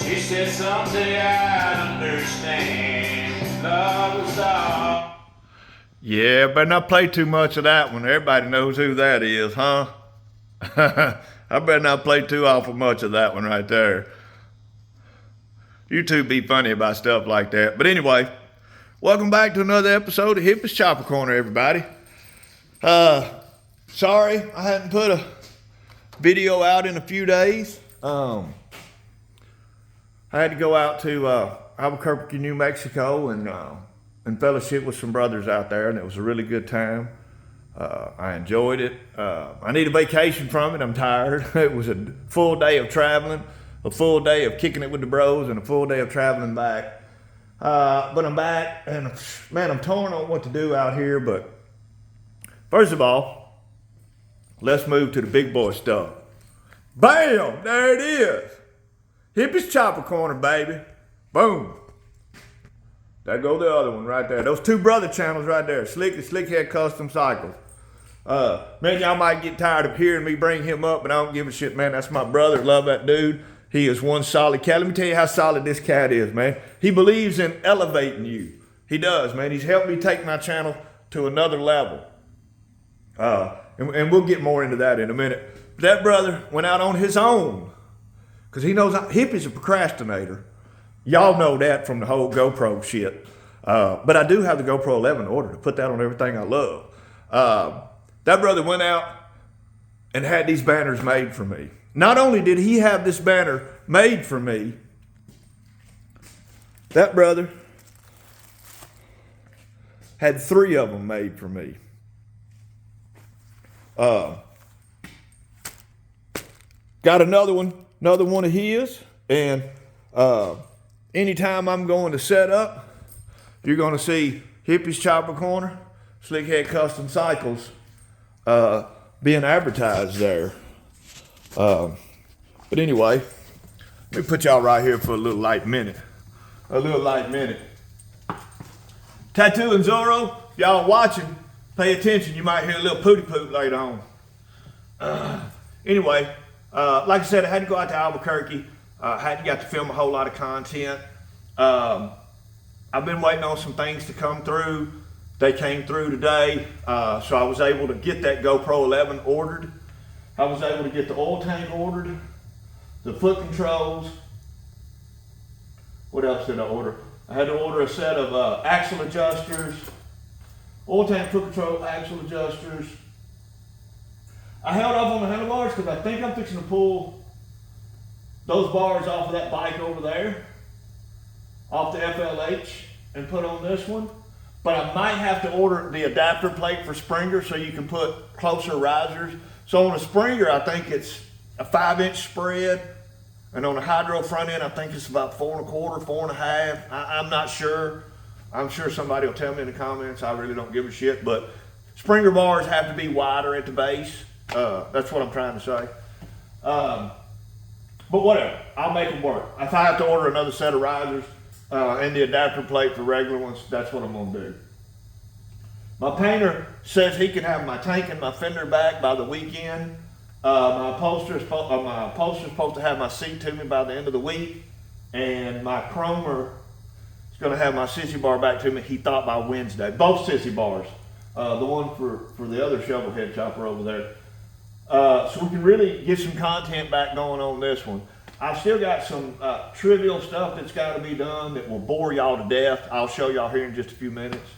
She said someday I'd understand. Love was all. Yeah, better not play too much of that one. Everybody knows who that is, huh? I better not play too awful much of that one right there. You two be funny about stuff like that. But anyway, welcome back to another episode of Hippie's Chopper Corner, everybody. Sorry I hadn't put a video out in a few days. I had to go out to Albuquerque, New Mexico, and fellowship with some brothers out there, and it was a really good time. I enjoyed it. I need a vacation from it. I'm tired. It was a full day of traveling, a full day of kicking it with the bros, and a full day of traveling back. But I'm back, and man, I'm torn on what to do out here. But first of all, let's move to the big boy stuff. Bam! There it is. Hippie's Chopper Corner, baby. Boom. There go the other one right there. Those two brother channels right there. Slick and Slickhead Custom Cycles. Man, y'all might get tired of hearing me bring him up, but I don't give a shit, man. That's my brother. Love that dude. He is one solid cat. Let me tell you how solid this cat is, man. He believes in elevating you. He does, man. He's helped me take my channel to another level. And we'll get more into that in a minute. But that brother went out on his own because he knows Hippie's a procrastinator. Y'all know that from the whole GoPro shit. But I do have the GoPro 11 order to put that on everything I love. That brother went out and had these banners made for me. Not only did he have this banner made for me, that brother had 3 of them made for me. Got another one of his, and anytime I'm going to set up, you're going to see Hippie's Chopper Corner, Slickhead Custom Cycles being advertised there. But anyway, let me put y'all right here for a little light minute. Tattoo and Zorro, if y'all watching, pay attention. You might hear a little pooty poot later on. Anyway, like I said, I had to go out to Albuquerque. Hadn't got to film a whole lot of content. I've been waiting on some things to come through. They came through today, so I was able to get that GoPro 11 ordered. I was able to get the oil tank ordered, the foot controls. What else did I order? I had to order a set of axle adjusters, oil tank, foot control, axle adjusters. I held off on the handlebars because I think I'm fixing to pull those bars off of that bike over there, off the FLH, and put on this one. But I might have to order the adapter plate for Springer so you can put closer risers. So on a Springer, I think it's a 5-inch spread. And on the Hydro front end, I think it's about 4 1/4, 4 1/2. I'm not sure. I'm sure somebody will tell me in the comments. I really don't give a shit. But Springer bars have to be wider at the base. That's what I'm trying to say. But whatever, I'll make them work. If I have to order another set of risers and the adapter plate for regular ones, that's what I'm gonna do. My painter says he can have my tank and my fender back by the weekend. My upholster's supposed to have my seat to me by the end of the week, and my chromer is gonna have my sissy bar back to me. He thought by Wednesday, both sissy bars. The one for the other shovel head chopper over there. So we can really get some content back going on this one. I've still got some trivial stuff that's got to be done that will bore y'all to death. I'll show y'all here in just a few minutes.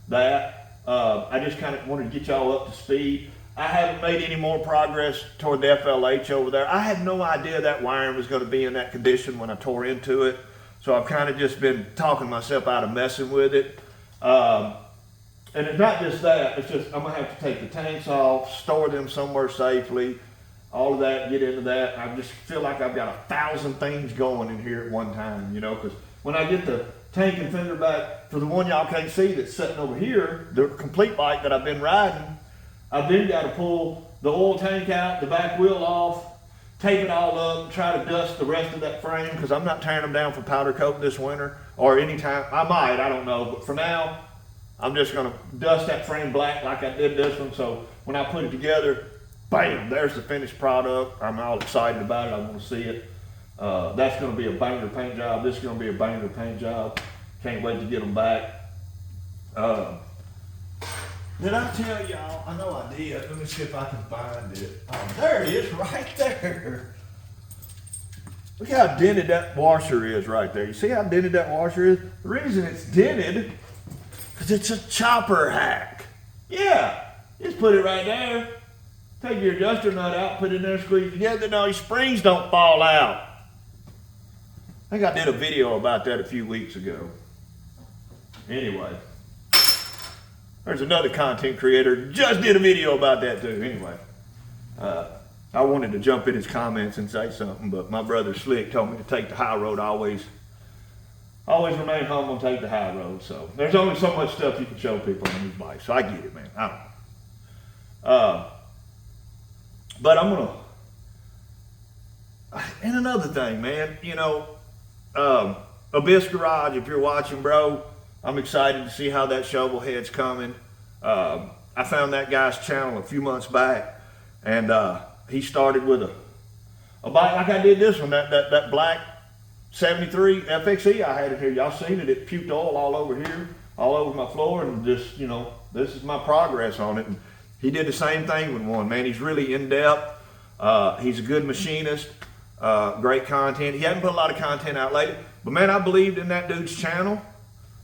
I just kind of wanted to get y'all up to speed. I haven't made any more progress toward the FLH over there. I had no idea that wiring was going to be in that condition when I tore into it. So I've kind of just been talking myself out of messing with it. And it's not just that, it's just I'm gonna have to take the tanks off, store them somewhere safely, all of that, get into that. I just feel like I've got 1,000 things going in here at one time, you know, because when I get the tank and fender back, for the one y'all can't see that's sitting over here, the complete bike that I've been riding, I've then got to pull the oil tank out, the back wheel off, tape it all up, try to dust the rest of that frame, because I'm not tearing them down for powder coat this winter, or anytime. I might, I don't know, but for now, I'm just gonna dust that frame black like I did this one, so when I put it together, bam, there's the finished product. I'm all excited about it, I wanna see it. That's going to be a banger paint job. This is going to be a banger paint job. Can't wait to get them back. Did I tell y'all? I know I did. Let me see if I can find it. Oh, there it is, right there. Look how dented that washer is right there. You see how dented that washer is? The reason it's dented, because it's a chopper hack. Yeah, just put it right there. Take your adjuster nut out, put it in there, squeeze it together, now your springs don't fall out. I think I did a video about that a few weeks ago. Anyway, there's another content creator just did a video about that too. Anyway, I wanted to jump in his comments and say something, but my brother Slick told me to take the high road. Always remain humble and take the high road. So there's only so much stuff you can show people on these bikes. So I get it, man. I don't know. But I'm gonna. And another thing, man. You know, Abyss Garage. If you're watching, bro, I'm excited to see how that shovel head's coming. I found that guy's channel a few months back, and he started with a bike like I did this one, that black 73 FXE I had in here. Y'all seen it? It puked oil all over here, all over my floor, and just, you know, this is my progress on it. And he did the same thing with one, man. He's really in depth. He's a good machinist. Great content. He hasn't put a lot of content out lately, but man, I believed in that dude's channel,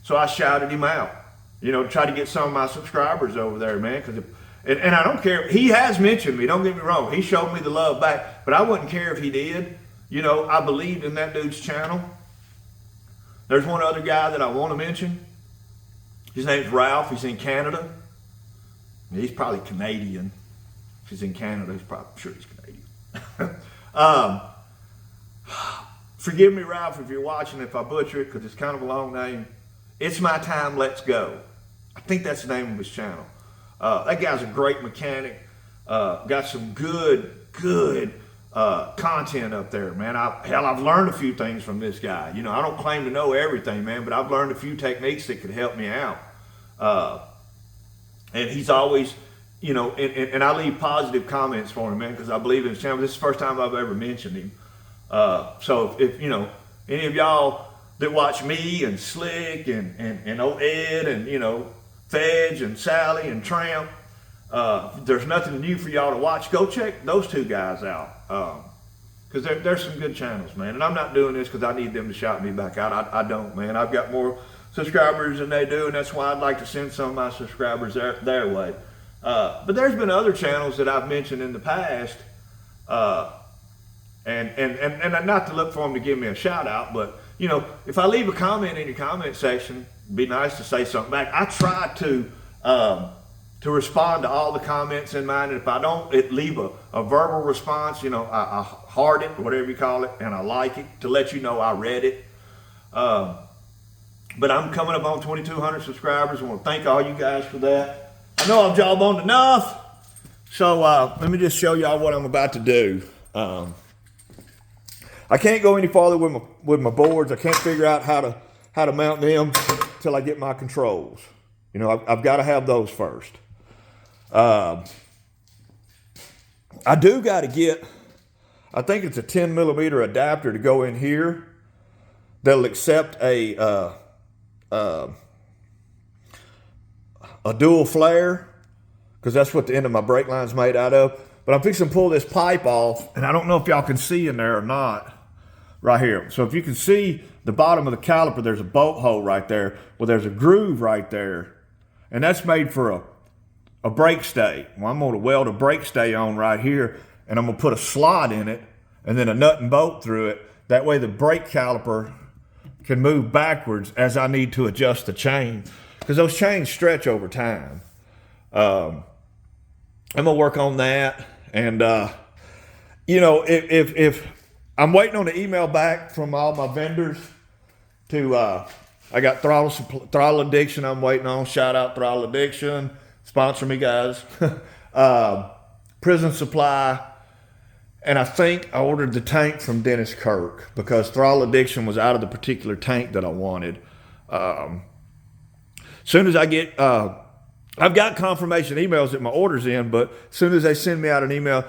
so I shouted him out. You know, try to get some of my subscribers over there, man. And I don't care. He has mentioned me. Don't get me wrong. He showed me the love back, but I wouldn't care if he did. You know, I believed in that dude's channel. There's one other guy that I want to mention. His name's Ralph. He's in Canada. He's probably Canadian. If he's in Canada, he's probably sure he's Canadian. Forgive me, Ralph, if you're watching, if I butcher it, because it's kind of a long name. It's My Time, Let's Go. I think that's the name of his channel. That guy's a great mechanic. Got some good content up there, man. I've learned a few things from this guy. You know, I don't claim to know everything, man, but I've learned a few techniques that could help me out. And he's always, you know, and I leave positive comments for him, man, because I believe in his channel. This is the first time I've ever mentioned him. So if you know, any of y'all that watch me and Slick and old Ed and, you know, Fedge and Sally and Tramp, there's nothing new for y'all to watch, go check those two guys out. Because there's some good channels, man. And I'm not doing this because I need them to shout me back out. I don't, man. I've got more subscribers than they do, and that's why I'd like to send some of my subscribers their way. But there's been other channels that I've mentioned in the past, and not to look for them to give me a shout out, but you know, if I leave a comment in your comment section, it'd be nice to say something back. I try to respond to all the comments in mine, and if I don't, leave a verbal response. You know, I heart it, whatever you call it, and I like it to let you know I read it. But I'm coming up on 2,200 subscribers. I want to thank all you guys for that. I know I've jawboned enough, so let me just show y'all what I'm about to do. I can't go any farther with my boards. I can't figure out how to mount them till I get my controls. You know, I've got to have those first. I do got to get, I think it's a 10 millimeter adapter to go in here that'll accept a dual flare, because that's what the end of my brake line's made out of. But I'm fixing to pull this pipe off, and I don't know if y'all can see in there or not, right here. So if you can see the bottom of the caliper, there's a bolt hole right there. Well, there's a groove right there, and that's made for a brake stay. Well, I'm going to weld a brake stay on right here, and I'm going to put a slot in it and then a nut and bolt through it. That way the brake caliper can move backwards as I need to adjust the chain, because those chains stretch over time. I'm going to work on that. And, you know, if I'm waiting on the email back from all my vendors to, I got Throttle Addiction I'm waiting on. Shout out Throttle Addiction. Sponsor me, guys. Prison Supply. And I think I ordered the tank from Dennis Kirk, because Throttle Addiction was out of the particular tank that I wanted. Soon as I get, I've got confirmation emails that my order's in, but as soon as they send me out an email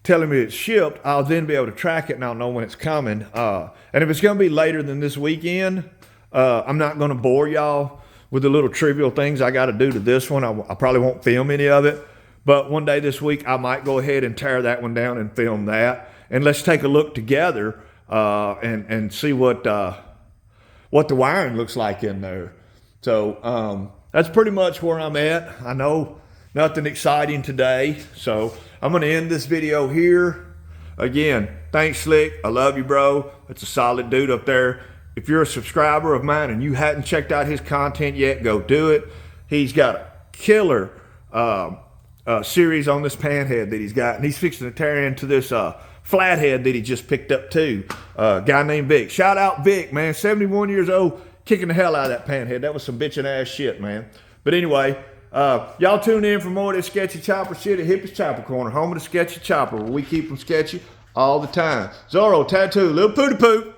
telling me it's shipped, I'll then be able to track it and I'll know when it's coming. And if it's going to be later than this weekend, I'm not going to bore y'all with the little trivial things I got to do to this one. I probably won't film any of it. But one day this week, I might go ahead and tear that one down and film that. And let's take a look together and see what the wiring looks like in there. So that's pretty much where I'm at. I know nothing exciting today. So I'm going to end this video here. Again, thanks, Slick. I love you, bro. That's a solid dude up there. If you're a subscriber of mine and you hadn't checked out his content yet, go do it. He's got a killer series on this panhead that he's got, and he's fixing to tear into this flathead that he just picked up too. Guy named Vic. Shout out Vic, man. 71 years old, kicking the hell out of that panhead. That was some bitchin' ass shit, man. But anyway, y'all tune in for more of this sketchy chopper shit at Hippie's Chopper Corner, home of the sketchy chopper, where we keep them sketchy all the time. Zorro, Tattoo, Little Pooty Poot.